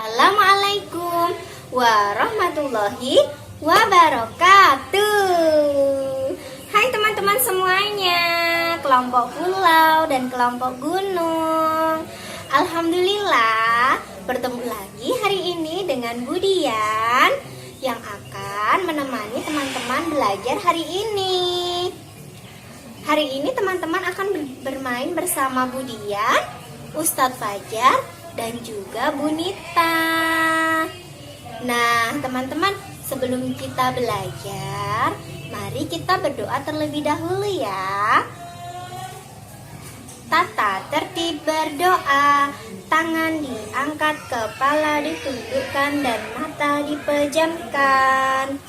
Assalamualaikum warahmatullahi wabarakatuh. Hai teman-teman semuanya, kelompok pulau dan kelompok gunung. Alhamdulillah, bertemu lagi hari ini dengan Bu Dian yang akan menemani teman-teman belajar hari ini. Hari ini teman-teman akan bermain bersama Bu Dian, Ustadz Fajar, dan juga Bu Nita. Nah, teman-teman, sebelum kita belajar, mari kita berdoa terlebih dahulu ya. Tata tertib berdoa, tangan diangkat, kepala ditundukkan, dan mata dipejamkan.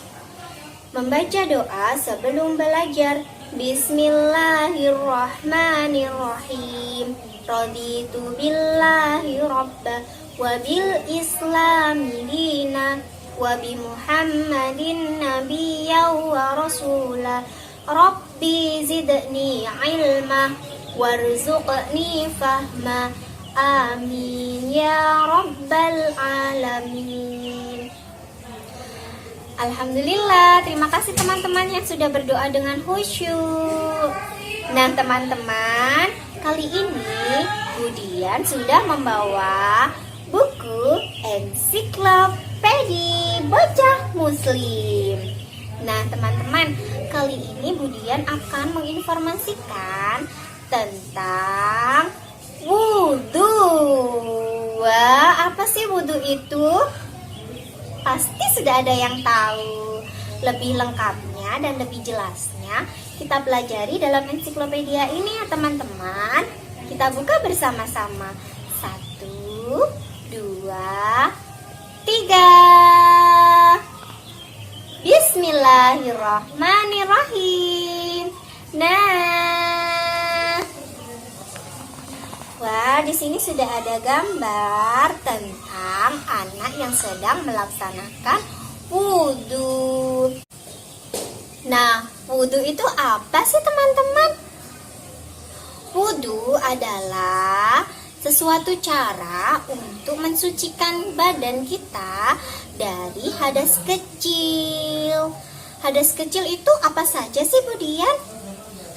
Membaca doa sebelum belajar. Bismillahirrahmanirrahim. Raditu billahi rabba wa bil islami dina wa bi muhammadin nabiyya wa rasula. Rabbi zidni ilma warzuqni fahma. Amin ya rabbal alamin. Alhamdulillah, terima kasih teman-teman yang sudah berdoa dengan khusyuk. Nah teman-teman, kali ini Bu Dian sudah membawa buku ensiklopedi bocah muslim. Nah teman-teman, kali ini Bu Dian akan menginformasikan tentang wudhu. Wah, apa sih wudhu itu? Pasti sudah ada yang tahu. Lebih lengkapnya dan lebih jelasnya kita pelajari dalam ensiklopedia ini ya teman-teman. Kita buka bersama-sama. 1, 2, 3. Bismillahirrahmanirrahim. Nah, wah, di sini sudah ada gambar tentang anak yang sedang melaksanakan wudhu. Nah, wudhu itu apa sih teman-teman? Wudhu adalah sesuatu cara untuk mensucikan badan kita dari hadas kecil. Hadas kecil itu apa saja sih Bu Dian?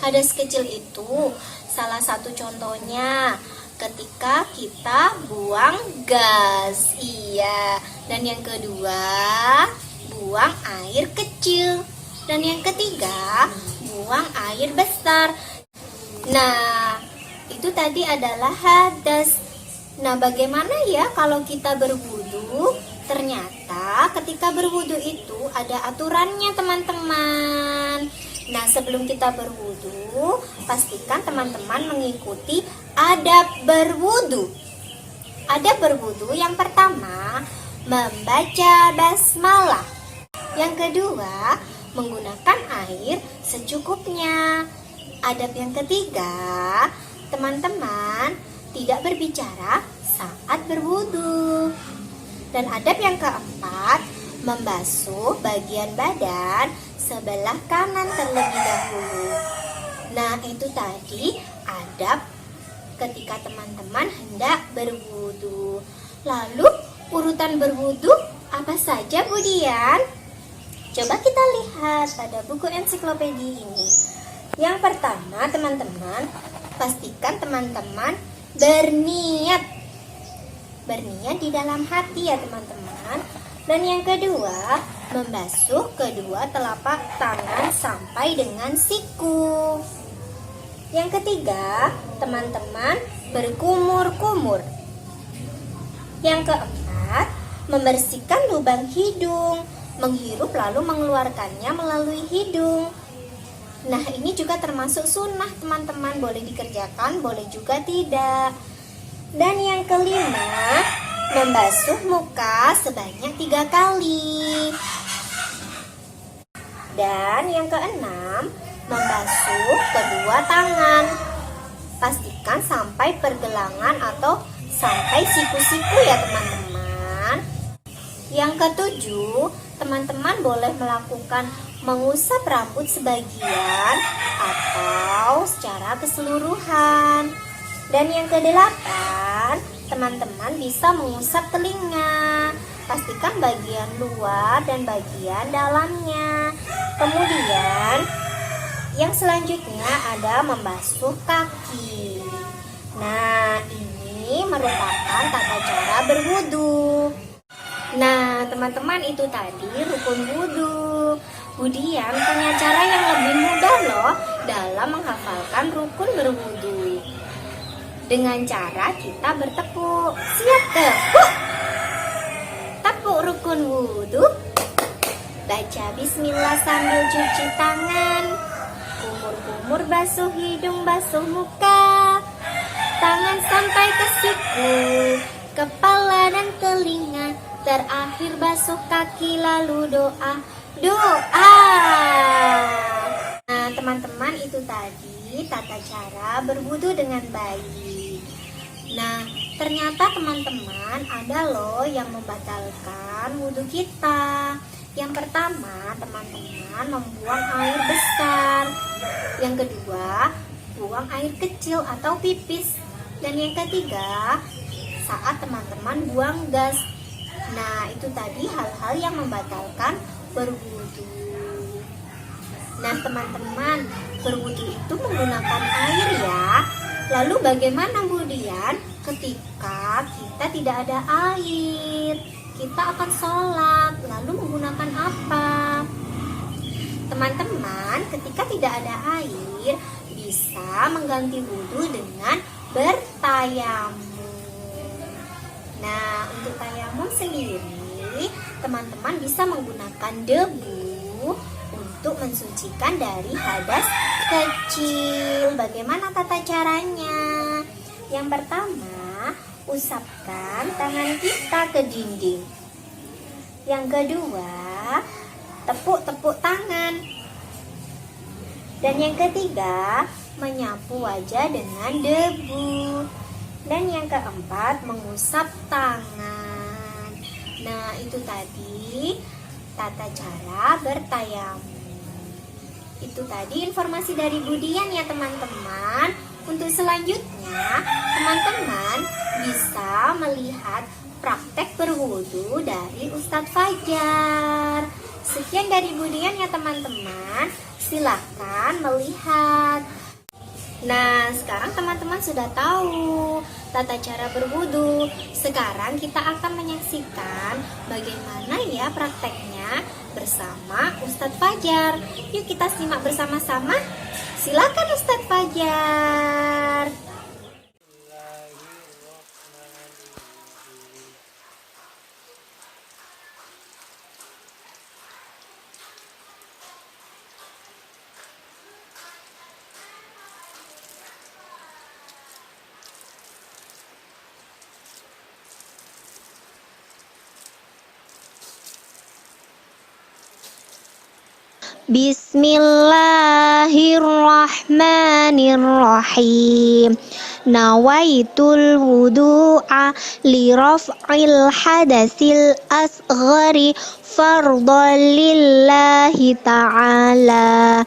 Hadas kecil itu salah satu contohnya ketika kita buang gas. Iya. Dan yang kedua, buang air kecil. Dan yang ketiga, buang air besar. Nah, itu tadi adalah hadas. Nah, bagaimana ya kalau kita berwudu? Ternyata ketika berwudu itu ada aturannya teman-teman. Nah, sebelum kita berwudu, pastikan teman-teman mengikuti adab berwudu. Adab berwudu yang pertama, membaca basmalah. Yang kedua, menggunakan air secukupnya. Adab yang ketiga, teman-teman tidak berbicara saat berwudu. Dan adab yang keempat, membasuh bagian badan sebelah kanan terlebih dahulu. Nah, itu tadi adab ketika teman-teman hendak berwudu. Lalu urutan berwudu apa saja Bu Dian? Coba kita lihat pada buku ensiklopedi ini. Yang pertama teman-teman, pastikan teman-teman berniat. Berniat di dalam hati ya teman-teman. Dan yang kedua, membasuh kedua telapak tangan sampai dengan siku. Yang ketiga, teman-teman berkumur-kumur. Yang keempat, membersihkan lubang hidung, menghirup lalu mengeluarkannya melalui hidung. Nah, ini juga termasuk sunnah teman-teman, boleh dikerjakan, boleh juga tidak. Dan yang kelima, membasuh muka sebanyak 3 kali. Dan yang keenam, membasuh kedua tangan. Pastikan sampai pergelangan atau sampai siku-siku ya teman-teman. Yang ketujuh, teman-teman boleh melakukan mengusap rambut sebagian atau secara keseluruhan. Dan yang kedelapan, teman-teman bisa mengusap telinga. Pastikan bagian luar dan bagian dalamnya. Kemudian yang selanjutnya ada membasuh kaki. Nah, ini merupakan tata cara berwudu. Nah, teman-teman, itu tadi rukun wudu. Kemudian punya cara yang lebih mudah loh dalam menghafalkan rukun berwudu. Dengan cara kita bertepuk. Siap, tepuk. Tepuk rukun wudu. Baca bismillah sambil cuci tangan. Kumur-kumur basuh hidung, basuh muka. Tangan sampai ke siku, kepala dan telinga. Terakhir basuh kaki, lalu doa. Nah, teman-teman, itu tadi tata cara berwudu dengan baik. Nah, ternyata teman-teman ada loh yang membatalkan wudu kita. Yang pertama, teman-teman membuang air besar. Yang kedua, buang air kecil atau pipis. Dan yang ketiga, saat teman-teman buang gas. Nah, itu tadi hal-hal yang membatalkan berwudu. Nah, teman-teman, berwudu itu menggunakan air ya. Lalu bagaimana kemudian ketika kita tidak ada air? Kita akan sholat, lalu menggunakan apa? Teman-teman, ketika tidak ada air, bisa mengganti wudu dengan bertayamum. Nah, untuk tayamum sendiri, teman-teman bisa menggunakan debu untuk mensucikan dari hadas kecil. Bagaimana tata caranya? Yang pertama, usapkan tangan kita ke dinding. Yang kedua, tepuk-tepuk tangan. Dan yang ketiga, menyapu wajah dengan debu. Dan yang keempat, mengusap tangan. Nah, itu tadi tata cara bertayamum. Itu tadi informasi dari Budian ya teman-teman. Untuk selanjutnya, teman-teman bisa melihat praktek berwudu dari Ustadz Fajar. Sekian dari Budian ya teman-teman. Silahkan melihat. Nah, sekarang teman-teman sudah tahu tata cara berwudu. Sekarang kita akan menyaksikan bagaimana ya prakteknya bersama Ustadz Fajar. Yuk kita simak bersama-sama. Silakan Ustadz Fajar. Bismillahirrahmanirrahim. Nawaitul wudu'a li raf'il hadasil asghari fardhan lillahi ta'ala.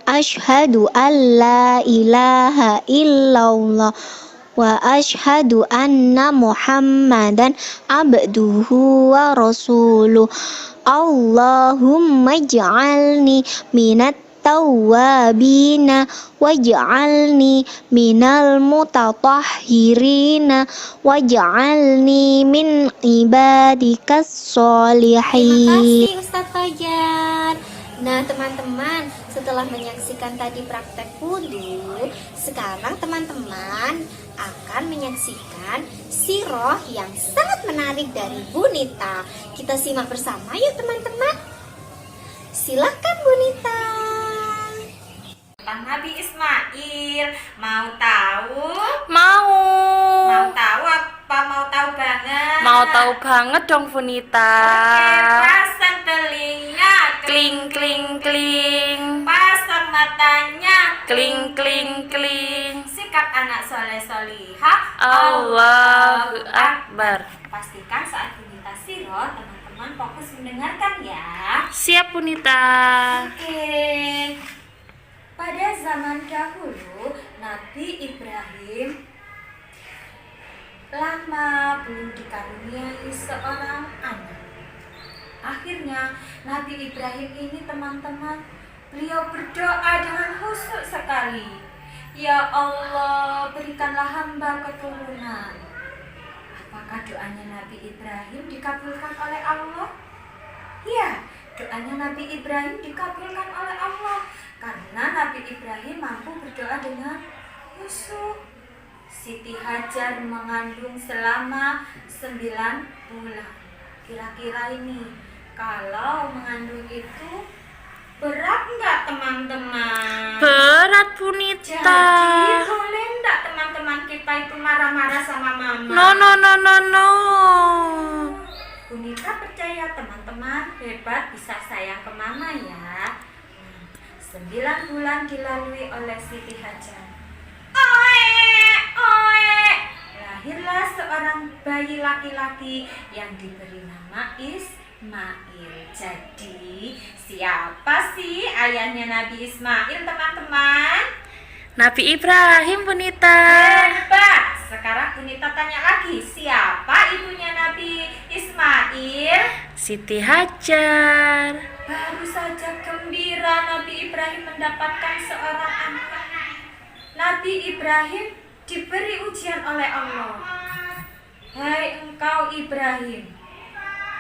Asyhadu an la ilaha illallah wa asyhadu anna Muhammadan abduhu wa rasuluh. Allahumma ij'alni minat tawwabina waj'alni minal mutatahhirina waj'alni min ibadikas Terima sholihin. kasih Ustadz Fajar. Nah teman-teman, setelah menyaksikan tadi praktek wudhu, sekarang teman-teman akan menyaksikan sirah yang sangat menarik dari Bu Nita. Kita simak bersama yuk teman-teman. Silahkan Bu Nita. Tentang Nabi Ismail, mau tahu? Mau. Mau tahu apa? Mau tahu banget? Mau tahu banget dong Funita. Oke, pasang telinga, Kling kling kling. pasang matanya, Kling kling kling. sikap anak soleh solihah. Allahu Akbar. Pastikan saat kita sirah, teman-teman fokus mendengarkan ya. Siap Funita. Oke. Pada zaman dahulu, Nabi Ibrahim lama belum dikaruniai seorang anak. Akhirnya Nabi Ibrahim ini teman-teman, beliau berdoa dengan khusyuk sekali. Ya Allah, berikanlah hamba keturunan. Apakah doanya Nabi Ibrahim dikabulkan oleh Allah? Ya, doanya Nabi Ibrahim dikabulkan oleh Allah karena Nabi Ibrahim mampu berdoa dengan khusyuk. Siti Hajar mengandung selama 9 bulan. Kira-kira ini, kalau mengandung itu berat nggak teman-teman? Berat Funita. Jadi boleh nggak teman-teman kita itu marah-marah sama mama? No no no no no. Bunita percaya teman-teman hebat bisa sayang ke mama ya. 9 bulan dilalui oleh Siti Hajar. Oe, oe. Lahirlah seorang bayi laki-laki yang diberi nama Ismail. Jadi siapa sih ayahnya Nabi Ismail teman-teman? Nabi Ibrahim Funita. Hebat. Sekarang Bunita tanya lagi, siapa ibunya Nabi Ismail? Siti Hajar. Baru saja gembira Nabi Ibrahim mendapatkan seorang anak. Nabi Ibrahim diberi ujian oleh Allah. Hai engkau Ibrahim,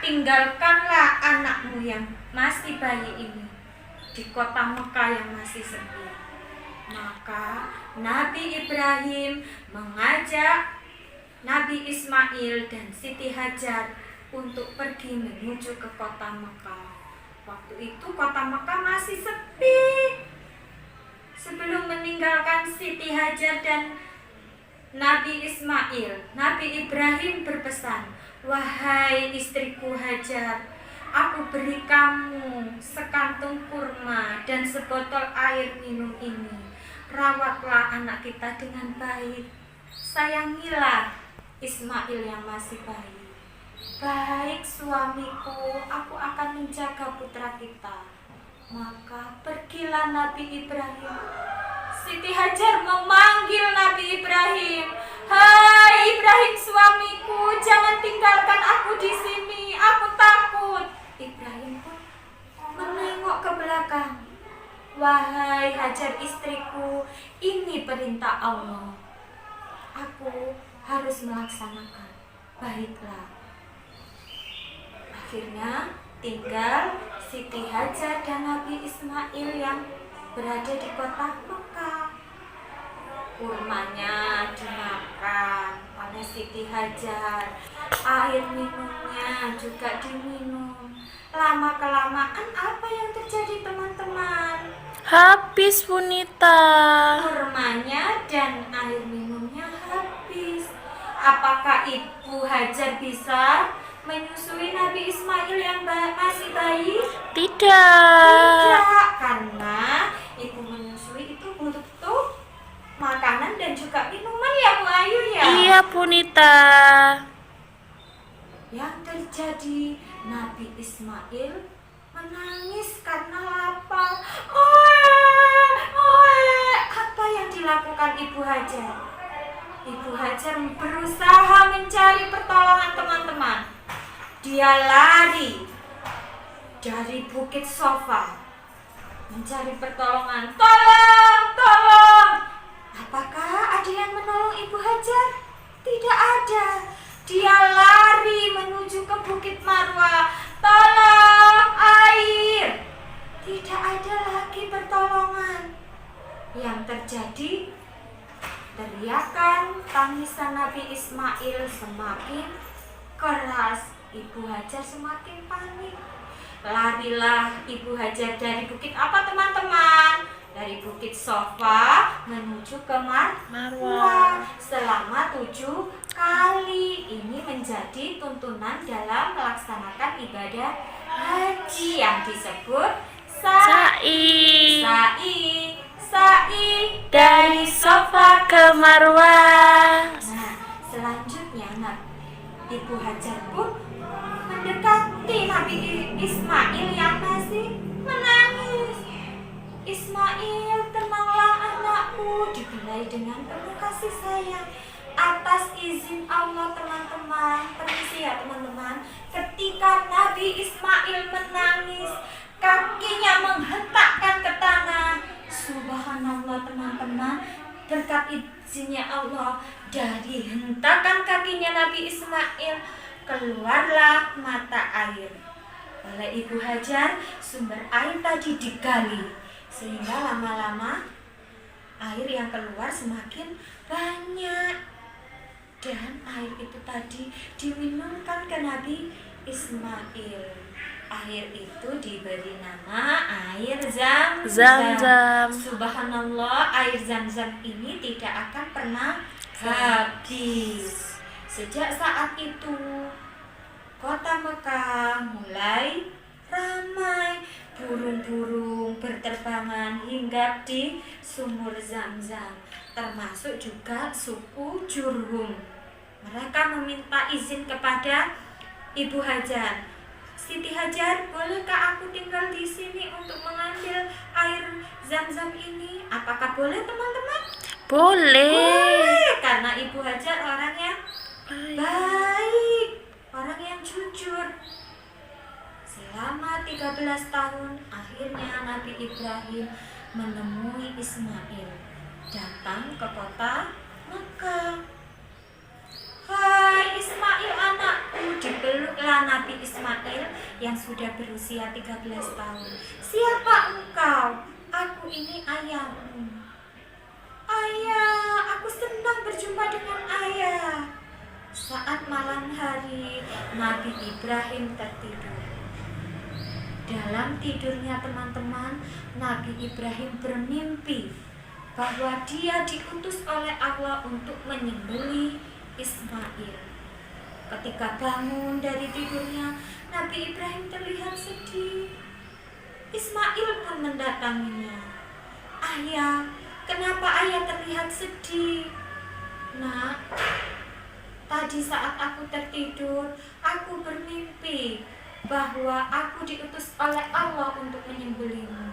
tinggalkanlah anakmu yang masih bayi ini di kota Mekah yang masih sepi. Maka Nabi Ibrahim mengajak Nabi Ismail dan Siti Hajar untuk pergi menuju ke kota Mekah. Waktu itu kota Mekah masih sepi. Sebelum meninggalkan Siti Hajar dan Nabi Ismail, Nabi Ibrahim berpesan, "Wahai istriku Hajar, aku beri kamu sekantung kurma dan sebotol air minum ini. Rawatlah anak kita dengan baik. Sayangilah Ismail yang masih bayi. Baik suamiku, aku akan menjaga putra kita." Maka pergilah Nabi Ibrahim. Siti Hajar memanggil Nabi Ibrahim. "Hai Ibrahim suamiku, jangan tinggalkan aku di sini. Aku takut." Ibrahim pun menengok ke belakang. "Wahai Hajar istriku, ini perintah Allah. Aku harus melaksanakan. Baiklah." Akhirnya tinggal Siti Hajar dan Nabi Ismail yang berada di kota Mekah. Kurmanya dimakan oleh Siti Hajar, air minumnya juga diminum. Lama-kelamaan apa yang terjadi teman-teman? Habis Funita. Kurmanya dan air minumnya habis. Apakah Ibu Hajar bisa menyusui Nabi Ismail yang masih bayi? Tidak. Karena ibu menyusui itu butuh makanan dan juga minuman ya Bu Ayu ya. Iya Funita. Yang terjadi Nabi Ismail menangis karena lapar. Apa yang dilakukan Ibu Hajar? Ibu Hajar berusaha mencari pertolongan teman-teman. Dia lari dari Bukit Sofa mencari pertolongan. Tolong, tolong. Apakah ada yang menolong Ibu Hajar? Tidak ada. Dia lari menuju ke Bukit Marwah. Tolong, air. Tidak Ismail semakin keras, Ibu Hajar semakin panik. Larilah Ibu Hajar dari bukit apa teman-teman? Dari bukit Sofa menuju ke Marwah selama 7 kali. Ini menjadi tuntunan dalam melaksanakan ibadah haji yang disebut sa'i. Dari Sofa ke Marwah. Nah, selanjutnya Ibu Hajar pun mendekati Nabi Ismail yang masih menangis. Ismail, tenanglah anakku, dibelai dengan penuh kasih sayang. Atas izin Allah teman-teman, permisi ya teman-teman, ketika Nabi Ismail menangis, kakinya menghentakkan ke tanah. Subhanallah teman-teman, berkat izinnya Allah, dari hentakan kakinya Nabi Ismail keluarlah mata air. Oleh Ibu Hajar, sumber air tadi digali sehingga lama-lama air yang keluar semakin banyak, dan air itu tadi diminumkan ke Nabi Ismail. Air itu diberi nama air Zam-Zam. Subhanallah, air Zam-Zam ini tidak akan pernah habis. Sejak saat itu kota Mekah mulai ramai, burung-burung berterbangan hingga di sumur Zam-Zam, termasuk juga suku Jurhum. Mereka meminta izin kepada Ibu Hajar. Siti Hajar, bolehkah aku tinggal di sini untuk mengambil air Zam-Zam ini? Apakah boleh teman-teman? Boleh. Karena Ibu Hajar orang yang baik, orang yang jujur. Selama 13 tahun, akhirnya Nabi Ibrahim menemui Ismail, datang ke kota Mekah. Hai Ismail anakku, dipeluklah Nabi Ismail yang sudah berusia 13 tahun. Siapa engkau? Aku ini ayahmu. Ayah, aku senang berjumpa dengan ayah. Saat malam hari, Nabi Ibrahim tertidur. Dalam tidurnya teman-teman, Nabi Ibrahim bermimpi bahwa dia diutus oleh Allah untuk menyembelih Ismail. Ketika bangun dari tidurnya, Nabi Ibrahim terlihat sedih. Ismail pun mendatanginya. Ayah, kenapa ayah terlihat sedih? Nak, tadi saat aku tertidur, aku bermimpi bahwa aku diutus oleh Allah untuk menyembelihmu.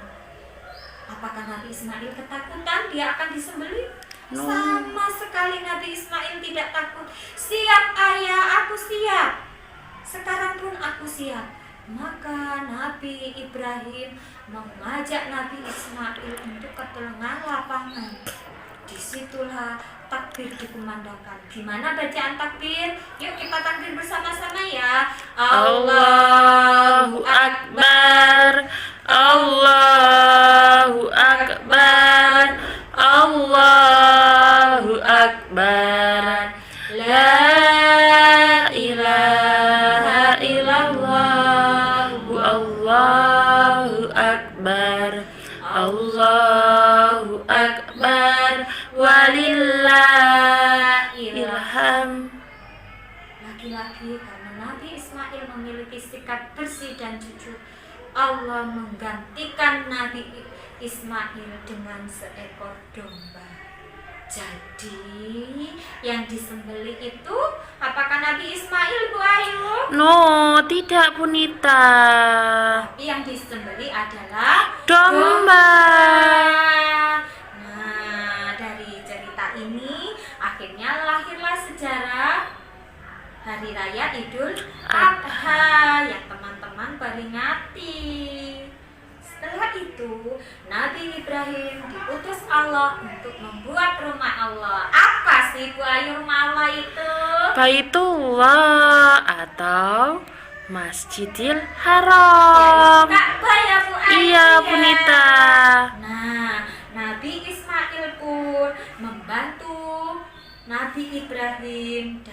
Apakah Nabi Ismail ketakutan dia akan disembelih? No. Sama sekali Nabi Ismail tidak takut. Siap ayah, aku siap. Sekarang pun aku siap. Maka Nabi Ibrahim mengajak Nabi Ismail untuk ke tengah lapangan. Disitulah takbir dikumandangkan. Gimana bacaan takbir? Yuk kita takbir bersama-sama ya. Allahu Akbar, Allahu Akbar, Allahu Akbar, La ilaha illallah, Allahu Akbar, Allahu Akbar, walillahilham. Lagi-lagi karena Nabi Ismail memiliki sikap bersih dan jujur, Allah menggantikan Nabi Ismail dengan seekor domba. Jadi yang disembelih itu apakah Nabi Ismail, Bu Ayu? No, tidak Punita. Tapi yang disembelih adalah Domba. Nah, dari cerita ini akhirnya lahirlah sejarah Hari Raya Idul Adha yang teman-teman peringati. Setelah itu, Nabi Ibrahim diutus Allah untuk membuat rumah Allah. Apa sih Bu Ayu rumah Allah itu? Baitullah atau Masjidil Haram. Ka'bah ya Bu Ayu. Iya, ya? Punita. Nah, Nabi Ismail pun membantu Nabi Ibrahim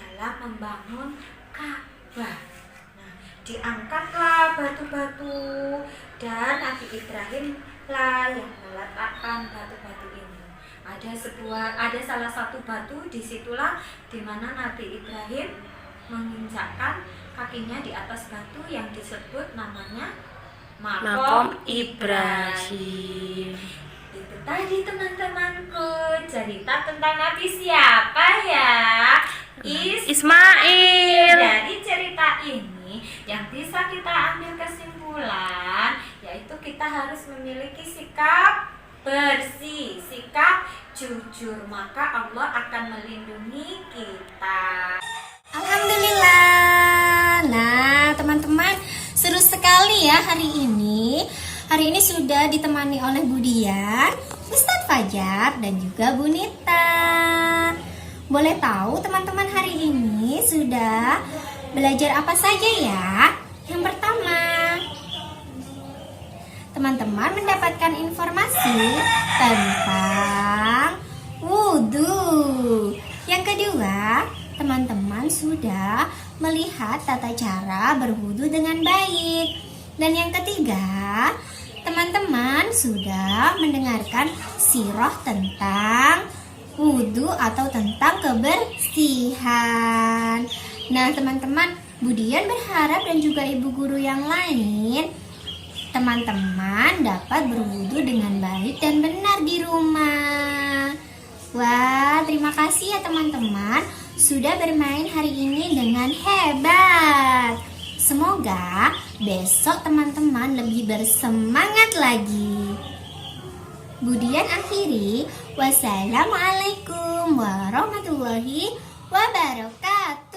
batu-batu dan Nabi Ibrahim lah yang meletakkan batu-batu ini. Ada salah satu batu, disitulah dimana Nabi Ibrahim menginjakkan kakinya di atas batu yang disebut namanya Makom Makom Ibrahim. Itu tadi teman-temanku, cerita tentang Nabi siapa ya? Ismail. Dari cerita ini yang bisa kita ambil kesimpulan yaitu kita harus memiliki sikap bersih, sikap jujur, maka Allah akan melindungi kita. Alhamdulillah. Nah, teman-teman, seru sekali ya hari ini. Hari ini sudah ditemani oleh Bu Dian, Ustadz Fajar, dan juga Bu Nita. Boleh tahu teman-teman hari ini sudah belajar apa saja ya? Yang pertama, teman-teman mendapatkan informasi tentang wudhu. Yang kedua, teman-teman sudah melihat tata cara berwudhu dengan baik. Dan yang ketiga, teman-teman sudah mendengarkan sirah tentang wudhu atau tentang kebersihan. Nah, teman-teman, Bu Dian berharap dan juga ibu guru yang lain, teman-teman dapat berwudhu dengan baik dan benar di rumah. Wah, terima kasih ya teman-teman sudah bermain hari ini dengan hebat. Semoga besok teman-teman lebih bersemangat lagi. Bu Dian akhiri, wassalamualaikum warahmatullahi wabarakatuh.